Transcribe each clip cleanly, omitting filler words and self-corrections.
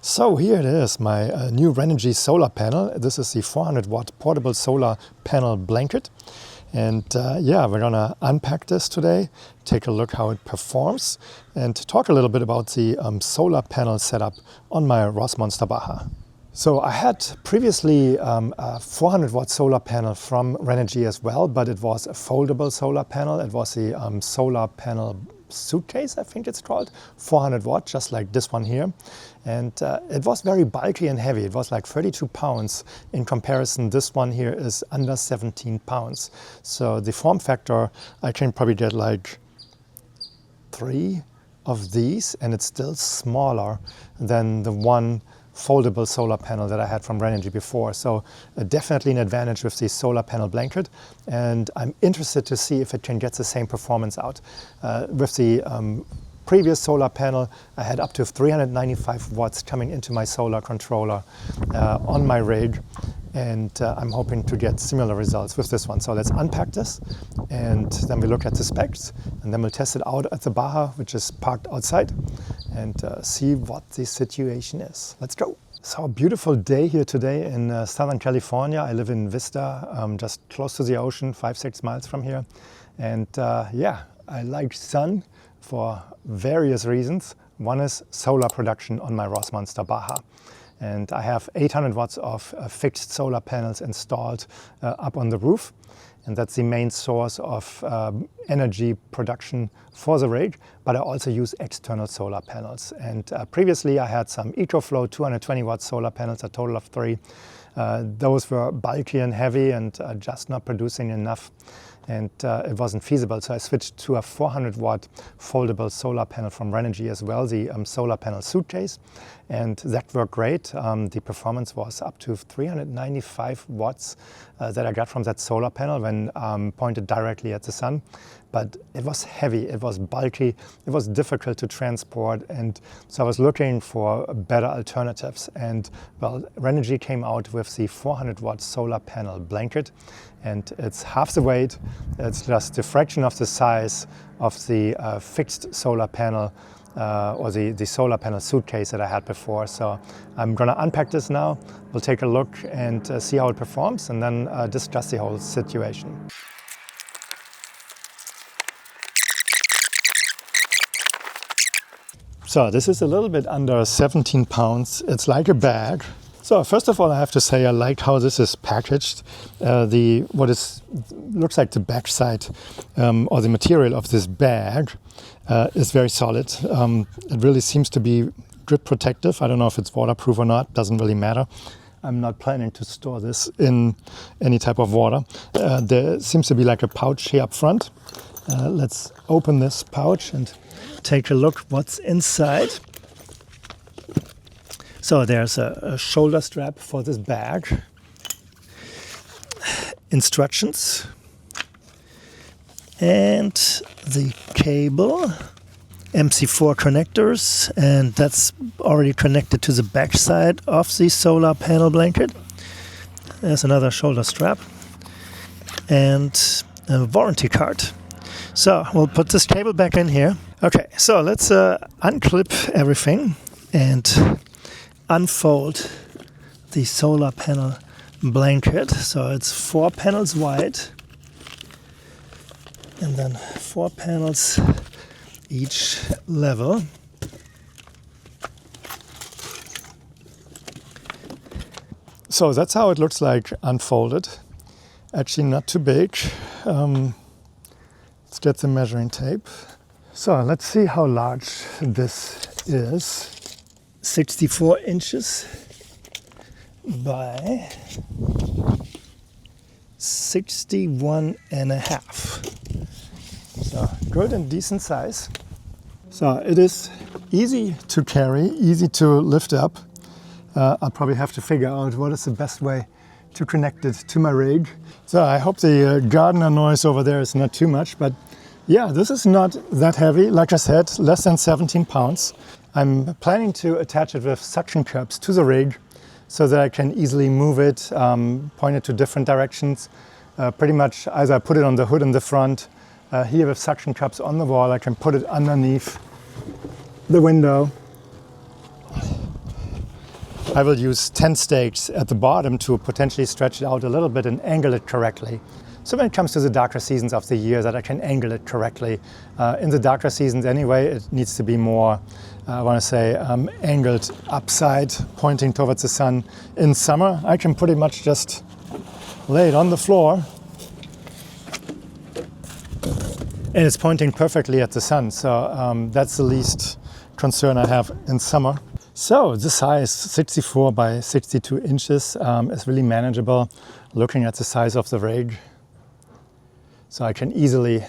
So here it is, my new Renogy solar panel. This is the 400 watt portable solar panel blanket. And yeah, we're gonna unpack this today, take a look how it performs, and talk a little bit about the solar panel setup on my Rossmonster Baja. So I had previously a 400 watt solar panel from Renogy as well, but it was a foldable solar panel. It was the solar panel suitcase, I think it's called, 400 watt, just like this one here. And it was very bulky and heavy. It was like 32 pounds. In comparison, this one here is under 17 pounds. So the form factor, I can probably get like 3 of these, and it's still smaller than the one foldable solar panel that I had from Renogy before. So definitely an advantage with the solar panel blanket, and I'm interested to see if it can get the same performance out. With the previous solar panel, I had up to 395 watts coming into my solar controller on my rig, and I'm hoping to get similar results with this one. So let's unpack this, and then we look at the specs, and then we'll test it out at the Baja, which is parked outside, and see what the situation is. Let's go. So a beautiful day here today in Southern California. I live in Vista, just close to the ocean, 5-6 miles from here. And yeah, I like sun for various reasons. One is solar production on my Rossmonster Baja. And I have 800 watts of fixed solar panels installed up on the roof. And that's the main source of energy production for the rig, but I also use external solar panels. And previously I had some EcoFlow 220 watt solar panels, a total of 3. Those were bulky and heavy and just not producing enough, and it wasn't feasible. So I switched to a 400 watt foldable solar panel from Renogy as well, the solar panel suitcase, and that worked great. The performance was up to 395 watts that I got from that solar panel when pointed directly at the sun. But it was heavy, it was bulky, it was difficult to transport, and so I was looking for better alternatives. And well, Renogy came out with the 400 watt solar panel blanket, and it's half the weight. It's just a fraction of the size of the fixed solar panel or the solar panel suitcase that I had before. So I'm gonna unpack this now. We'll take a look and see how it performs, and then discuss the whole situation. So this is a little bit under 17 pounds. It's like a bag. So first of all, I have to say I like how this is packaged. Looks like the backside or the material of this bag is very solid. It really seems to be grip protective. I don't know if it's waterproof or not, doesn't really matter. I'm not planning to store this in any type of water. There seems to be like a pouch here up front. Let's open this pouch and take a look what's inside. So there's a shoulder strap for this bag, instructions, and the cable, MC4 connectors, and that's already connected to the back side of the solar panel blanket. There's another shoulder strap and a warranty card. So we'll put this cable back in here. Okay, so let's unclip everything and unfold the solar panel blanket. So it's 4 panels wide, and then 4 panels each level. So that's how it looks like unfolded. Actually not too big. Let's get the measuring tape. So let's see how large this is. 64 inches by 61.5. So good and decent size. So it is easy to carry, easy to lift up. I'll probably have to figure out what is the best way to connect it to my rig. So I hope the gardener noise over there is not too much, but yeah, this is not that heavy. Like I said, less than 17 pounds. I'm planning to attach it with suction cups to the rig so that I can easily move it, point it to different directions. Pretty much as I put it on the hood in the front, here with suction cups on the wall, I can put it underneath the window I will use 10 stakes at the bottom to potentially stretch it out a little bit and angle it correctly. So when it comes to the darker seasons of the year, that I can angle it correctly. In the darker seasons anyway, it needs to be more, I want to say, angled upside, pointing towards the sun. In summer, I can pretty much just lay it on the floor and it's pointing perfectly at the sun. So that's the least concern I have in summer. So the size 64 by 62 inches is really manageable looking at the size of the rig. So I can easily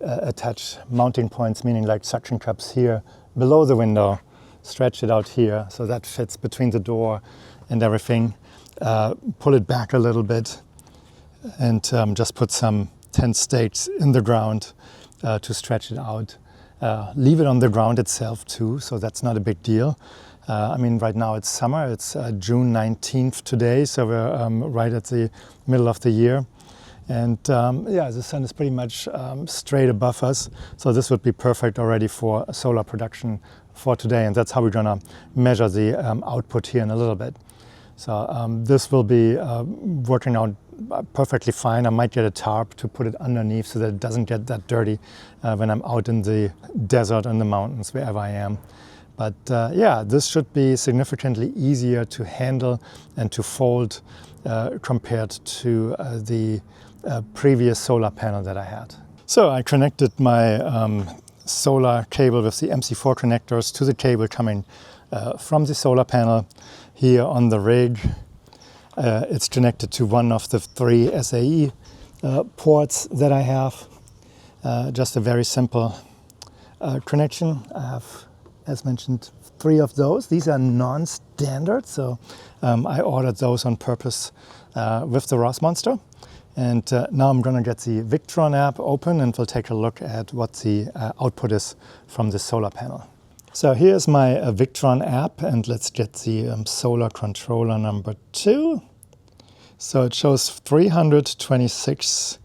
attach mounting points, meaning like suction cups here below the window, stretch it out here so that fits between the door and everything. Pull it back a little bit and just put some 10 stakes in the ground to stretch it out. Leave it on the ground itself too, so that's not a big deal. I mean, right now it's summer, it's June 19th today, so we're right at the middle of the year. And yeah, the sun is pretty much straight above us, so this would be perfect already for solar production for today, and that's how we're gonna measure the output here in a little bit. So this will be working out perfectly fine. I might get a tarp to put it underneath so that it doesn't get that dirty when I'm out in the desert and the mountains, wherever I am. But yeah, this should be significantly easier to handle and to fold compared to the previous solar panel that I had. So I connected my solar cable with the MC4 connectors to the cable coming from the solar panel here on the rig. It's connected to one of the 3 SAE ports that I have. Just a very simple connection. I have, as mentioned, 3 of those. These are non-standard, so I ordered those on purpose with the Rossmonster. And now I'm going to get the Victron app open and we'll take a look at what the output is from the solar panel. So here's my Victron app, and let's get the solar controller number 2. So it shows 326,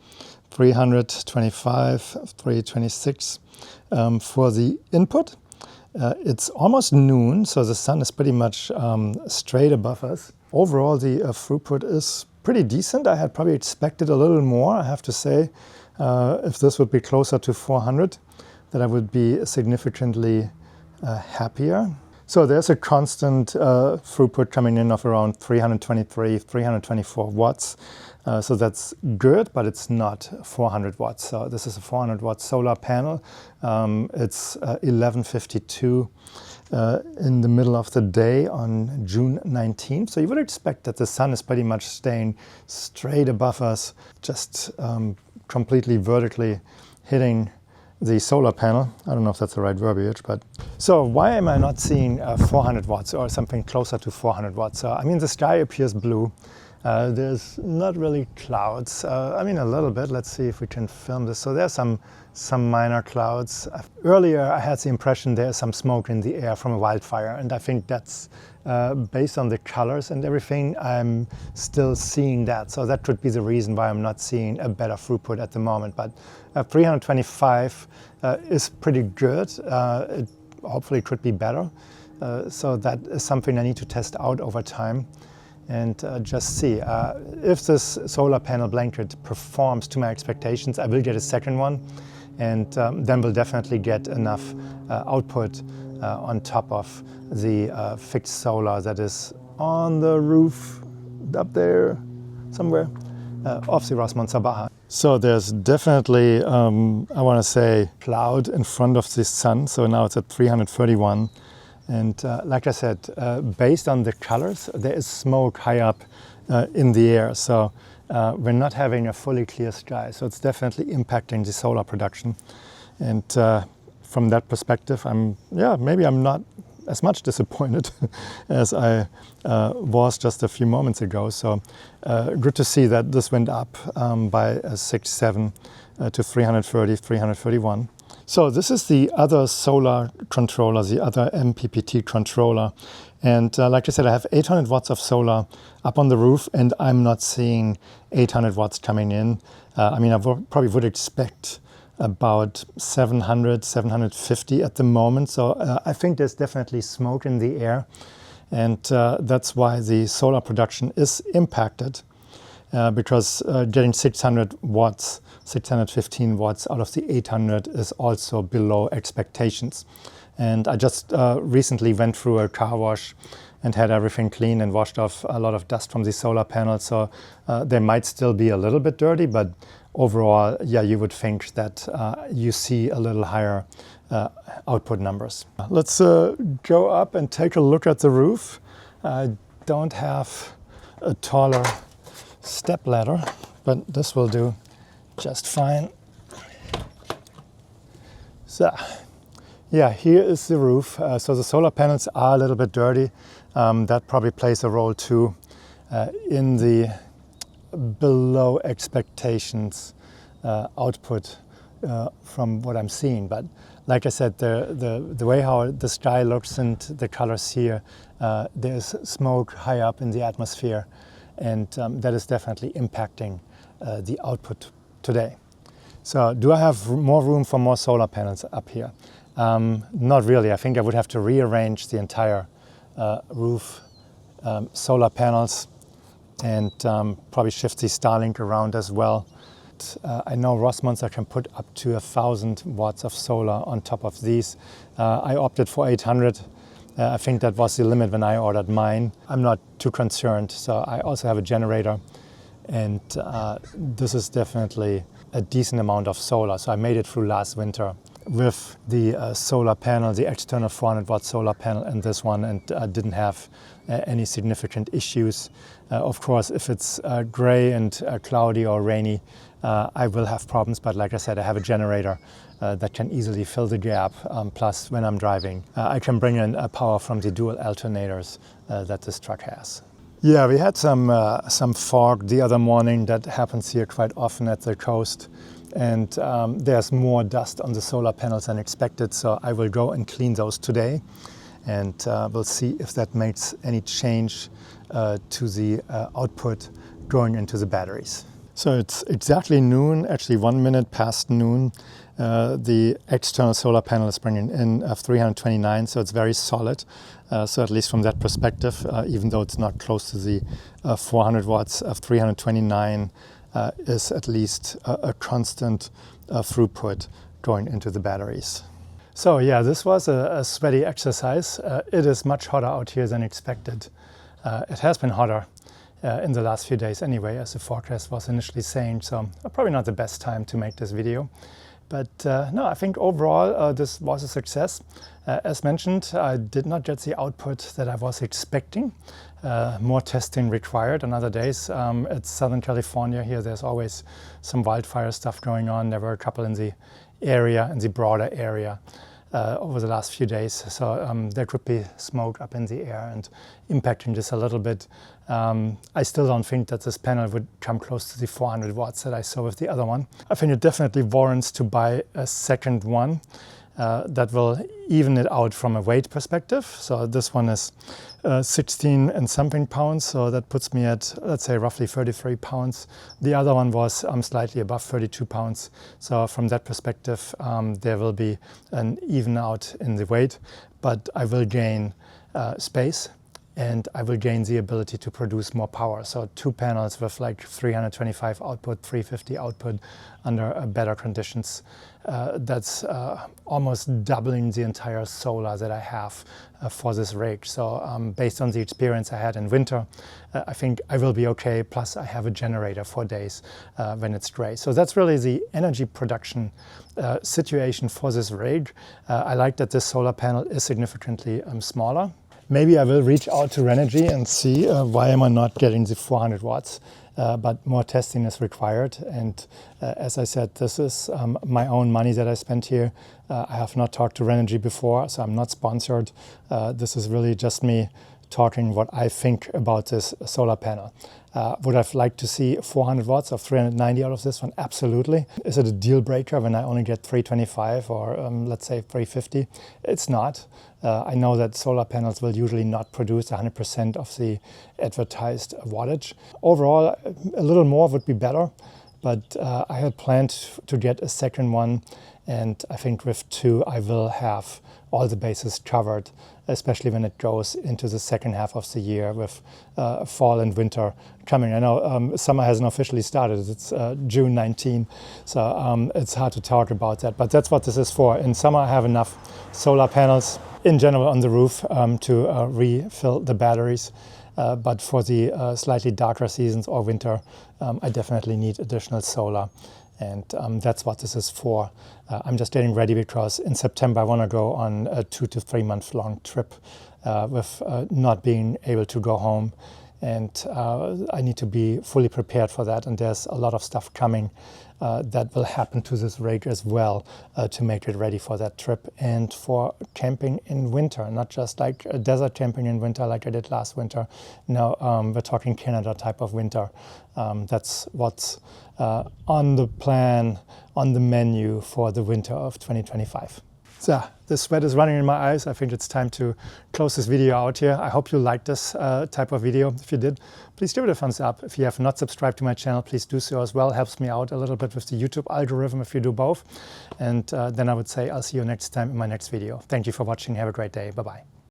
325, 326 for the input. It's almost noon, so the sun is pretty much straight above us. Overall, the throughput is pretty decent. I had probably expected a little more, I have to say. If this would be closer to 400, then I would be significantly happier. So there's a constant throughput coming in of around 323, 324 watts. So that's good, but it's not 400 watts. So this is a 400 watt solar panel. It's 11:52 in the middle of the day on June 19th. So you would expect that the sun is pretty much staying straight above us, just completely vertically hitting the solar panel. I don't know if that's the right verbiage, but so why am I not seeing 400 watts or something closer to 400 watts? I mean, the sky appears blue. There's not really clouds. I mean, a little bit. Let's see if we can film this. So there's some minor clouds. Earlier, I had the impression there's some smoke in the air from a wildfire, and I think that's based on the colors and everything. I'm still seeing that, so that could be the reason why I'm not seeing a better throughput at the moment. But 325 is pretty good. It hopefully could be better. So that is something I need to test out over time and just see. If this solar panel blanket performs to my expectations, I will get a second one, and then we'll definitely get enough output on top of the fixed solar that is on the roof up there somewhere of the Rossmonster Baja. So there's definitely, I want to say, cloud in front of the sun. So now it's at 331. And like I said, based on the colors, there is smoke high up in the air. So we're not having a fully clear sky. So it's definitely impacting the solar production. And from that perspective, maybe I'm not as much disappointed as I was just a few moments ago. So good to see that this went up by 6.7 to 330, 331. So this is the other solar controller, the other MPPT controller. And like I said, I have 800 watts of solar up on the roof, and I'm not seeing 800 watts coming in. I mean, I probably would expect about 700, 750 at the moment. So I think there's definitely smoke in the air. And that's why the solar production is impacted, because getting 600 watts, 615 watts out of the 800 is also below expectations. And I just recently went through a car wash and had everything clean and washed off a lot of dust from the solar panels. So they might still be a little bit dirty, but overall, yeah, you would think that you see a little higher output numbers. Let's go up and take a look at the roof. I don't have a taller step ladder, but this will do just fine. So, yeah, here is the roof. So the solar panels are a little bit dirty. That probably plays a role too in the below expectations output from what I'm seeing. But like I said, the way how the sky looks and the colors here, there's smoke high up in the atmosphere, and that is definitely impacting the output today. So do I have more room for more solar panels up here? Not really. I think I would have to rearrange the entire roof solar panels and probably shift the Starlink around as well. I know Rossmonster can put up to 1,000 watts of solar on top of these. I opted for 800. I think that was the limit when I ordered mine. I'm not too concerned. So I also have a generator, and this is definitely a decent amount of solar. So I made it through last winter with the solar panel, the external 400 watt solar panel, and this one, and didn't have any significant issues. Of course, if it's gray and cloudy or rainy, I will have problems, but like I said, I have a generator that can easily fill the gap. Plus, when I'm driving, I can bring in power from the dual alternators that this truck has. Yeah, we had some fog the other morning. That happens here quite often at the coast. And there's more dust on the solar panels than expected, so I will go and clean those today, and we'll see if that makes any change to the output going into the batteries. So it's exactly noon, actually 1 minute past noon. The external solar panel is bringing in 329, so it's very solid. So at least from that perspective, even though it's not close to the 400 watts of 329, is at least a constant throughput going into the batteries. So yeah, this was a sweaty exercise. It is much hotter out here than expected. It has been hotter in the last few days anyway, as the forecast was initially saying, so probably not the best time to make this video. But no, I think overall this was a success. As mentioned, I did not get the output that I was expecting. More testing required on other days. It's Southern California here. There's always some wildfire stuff going on. There were a couple in the area, in the broader area, over the last few days. So there could be smoke up in the air and impacting this a little bit. I still don't think that this panel would come close to the 400 watts that I saw with the other one. I think it definitely warrants to buy a second one that will even it out from a weight perspective. So this one is 16 and something pounds, so that puts me at, let's say, roughly 33 pounds. The other one was slightly above 32 pounds. So from that perspective, there will be an even out in the weight, but I will gain space, and I will gain the ability to produce more power. So 2 panels with like 325 output, 350 output under better conditions. That's almost doubling the entire solar that I have for this rig. So based on the experience I had in winter, I think I will be okay. Plus I have a generator for days when it's gray. So that's really the energy production situation for this rig. I like that this solar panel is significantly smaller. Maybe I will reach out to Renogy and see why am I not getting the 400 watts. But more testing is required. And as I said, this is my own money that I spent here. I have not talked to Renogy before, so I'm not sponsored. This is really just me talking what I think about this solar panel. Would I like to see 400 watts or 390 out of this one? Absolutely. Is it a deal breaker when I only get 325 or let's say 350? It's not. I know that solar panels will usually not produce 100% of the advertised wattage. Overall, a little more would be better, but I had planned to get a second one, and I think with 2 I will have all the bases covered, especially when it goes into the second half of the year with fall and winter coming. I know summer hasn't officially started. It's June 19, so it's hard to talk about that, but that's what this is for. In summer, I have enough solar panels in general on the roof to refill the batteries. But for the slightly darker seasons or winter, I definitely need additional solar. And that's what this is for. I'm just getting ready because in September I want to go on a 2 to 3 month long trip with not being able to go home. And I need to be fully prepared for that. And there's a lot of stuff coming that will happen to this rig as well to make it ready for that trip and for camping in winter, not just like desert camping in winter like I did last winter. No, we're talking Canada type of winter. That's what's on the plan, on the menu for the winter of 2025. So the sweat is running in my eyes. I think it's time to close this video out here. I hope you liked this type of video. If you did, please give it a thumbs up. If you have not subscribed to my channel, please do so as well. Helps me out a little bit with the YouTube algorithm if you do both. And then I would say I'll see you next time in my next video. Thank you for watching. Have a great day. Bye-bye.